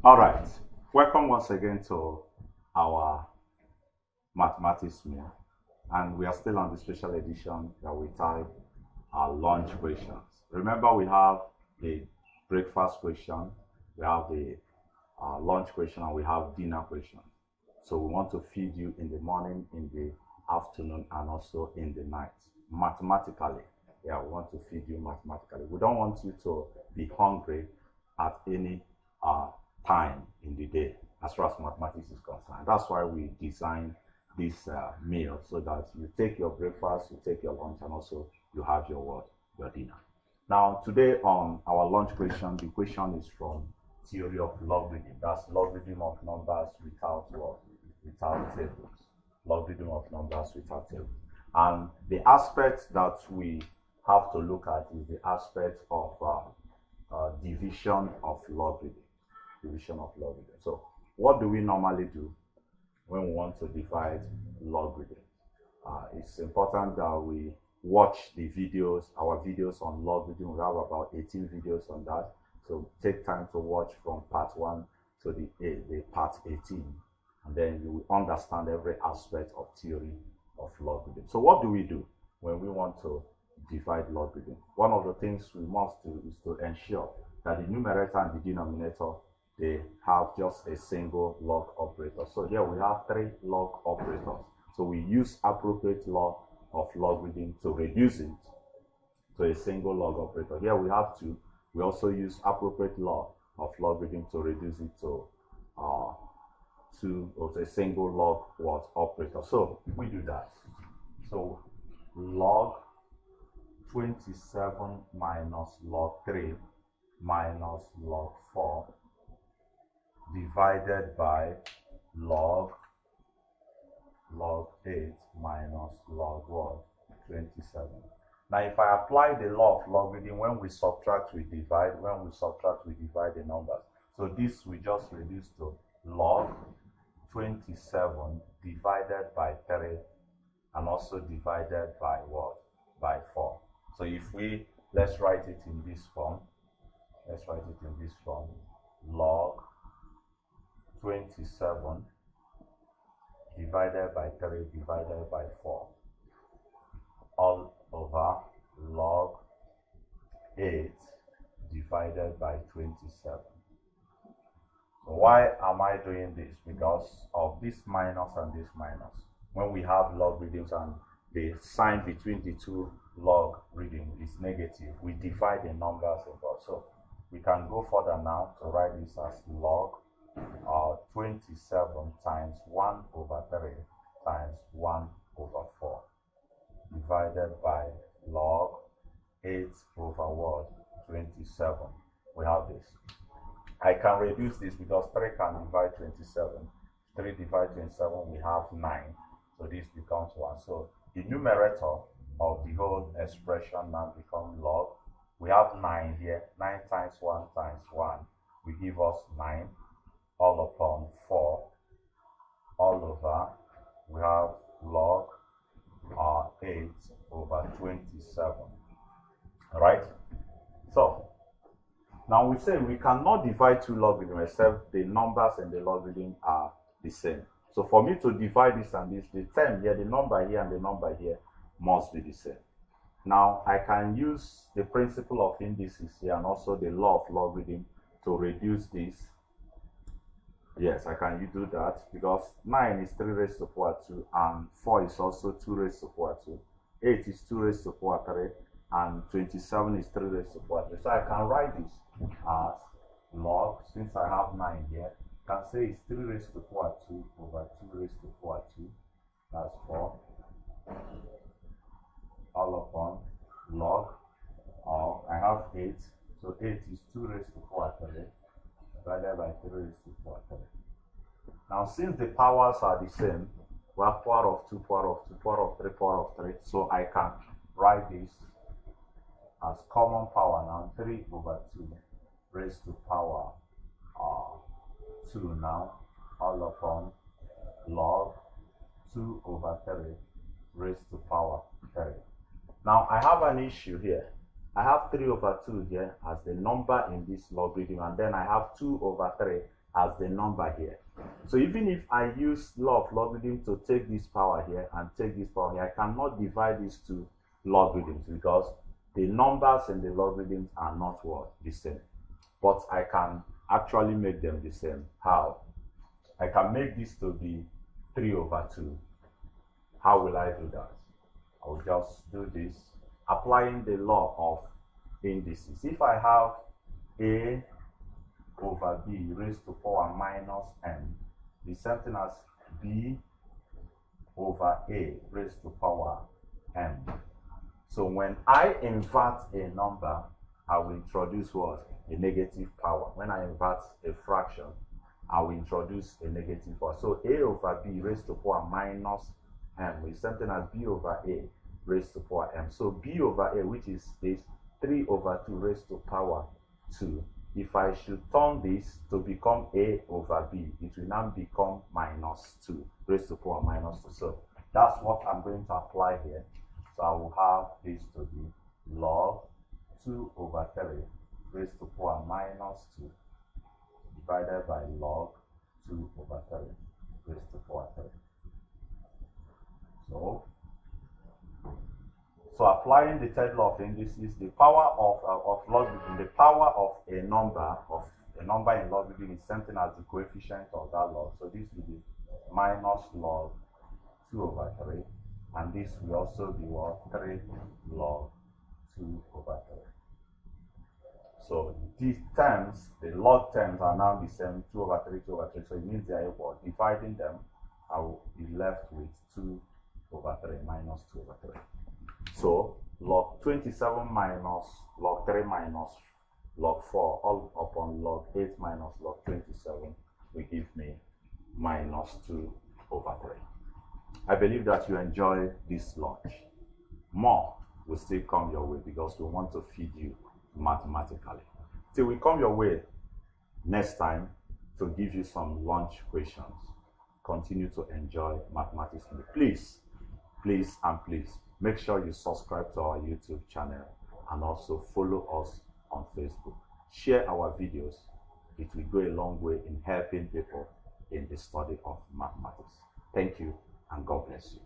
All right, welcome once again to our mathematics meal, and we are still on the special edition that we type our lunch questions. Remember, we have the breakfast question, we have the lunch question, and we have dinner question. So we want to feed you in the morning, in the afternoon, and also in the night, mathematically. Yeah, we want to feed you mathematically. We don't want you to be hungry at any time in the day as far as mathematics is concerned. That's why we designed this meal, so that you take your breakfast, you take your lunch, and also you have your dinner. Now today on our lunch question, the question is from theory of logarithm. That's logarithm of numbers without what? Without tables. Logarithm of numbers without tables. And the aspect that we have to look at is the aspect of division of logarithm. Division of logarithm. So what do we normally do when we want to divide logarithm? It's important that we watch the videos, our videos on logarithm. We have about 18 videos on that. So take time to watch from part 1 to the part 18, and then you will understand every aspect of theory of logarithm. So what do we do when we want to divide logarithm? One of the things we must do is to ensure that the numerator and the denominator, they have just a single log operator. So here we have 3 log operators. So we use appropriate law of logarithm to reduce it to a single log operator. Here we have 2. We also use appropriate law of logarithm to reduce it to a single log operator. So we do that. So log 27 minus log 3 minus log 4 divided by log 8 minus log 27. Now if I apply the law of logarithm, when we subtract we divide, when we subtract we divide the numbers. So this we just reduce to log 27 divided by 3 and also divided by what? By 4. So if let's write it in this form. Let's write it in this form. Log 27 divided by 3 divided by 4 all over log 8 divided by 27. So why am I doing this? Because of this minus and this minus. When we have logarithms and the sign between the two logarithms is negative, we divide the numbers involved. So we can go further now to write this as log 27 times 1 over 3 times 1 over 4 divided by log 8 over what? 27. We have this. I can reduce this because 3 can divide 27. 3 divide 27, we have 9. So this becomes 1. So the numerator of the whole expression now becomes log. We have 9 here. 9 times 1 times 1 will give us 9. All upon 4 all over we have log 8 over 27. Right? So now we say we cannot divide two logarithms except the numbers and the logarithm are the same. So for me to divide this and this, the term here, the number here and the number here must be the same. Now I can use the principle of indices here and also the law of logarithm to reduce this. Yes, I can do that because 9 is 3 raised to the power 2 and 4 is also 2 raised to the power 2. 8 is 2 raised to the power 3 and 27 is 3 raised to the power 3. So I can write this as log, since I have 9 here, I can say it's 3 raised to the power 2 over 2 raised to the power 2. That's 4. All upon log, I have 8. So 8 is 2 raised to the power 3. Divided by 3 raised to the power 3. Now, since the powers are the same, we have power of 2, power of 2, power of 3, power of 3. So I can write this as common power now, 3 over 2 raised to power 2 now, all upon log 2 over 3 raised to power 3. Now, I have an issue here. I have 3 over 2 here as the number in this logarithm, and then I have 2 over 3 as the number here. So even if I use law of logarithm to take this power here and take this power here, I cannot divide these two logarithms because the numbers in the logarithms are not what? The same. But I can actually make them the same. How? I can make this to be 3 over 2. How will I do that? I will just do this, applying the law of indices. If I have a over b raised to power minus m, the same thing as b over a raised to power m. So when I invert a number, I will introduce what? A negative power. When I invert a fraction, I will introduce a negative power. So a over b raised to power minus m is something as b over a raised to power m. So b over a, which is this 3 over 2 raised to power 2. If I should turn this to become a over b, it will now become minus 2 raised to power minus 2. So that's what I'm going to apply here. So I will have this to be log 2 over 3 raised to power minus 2 divided by log 2 over 3 raised to power 3. So applying the third law of indices, the power of logarithm, the power of a number in logarithm is something as the coefficient of that log. So this will be minus log 2 over 3, and this will also be what? 3 log 2 over 3. So these terms, the log terms, are now the same, 2 over 3, 2 over 3. So it means they are equal. Dividing them, I will be left with 2 over 3 minus 2 over 3. So log 27 minus log 3 minus log 4 all upon log 8 minus log 27 will give me minus 2 over 3. I believe that you enjoy this lunch. More will still come your way because we want to feed you mathematically. Till we come your way next time to give you some lunch questions. Continue to enjoy mathematics. Please make sure you subscribe to our YouTube channel and also follow us on Facebook. Share our videos. It will go a long way in helping people in the study of mathematics. Thank you and God bless you.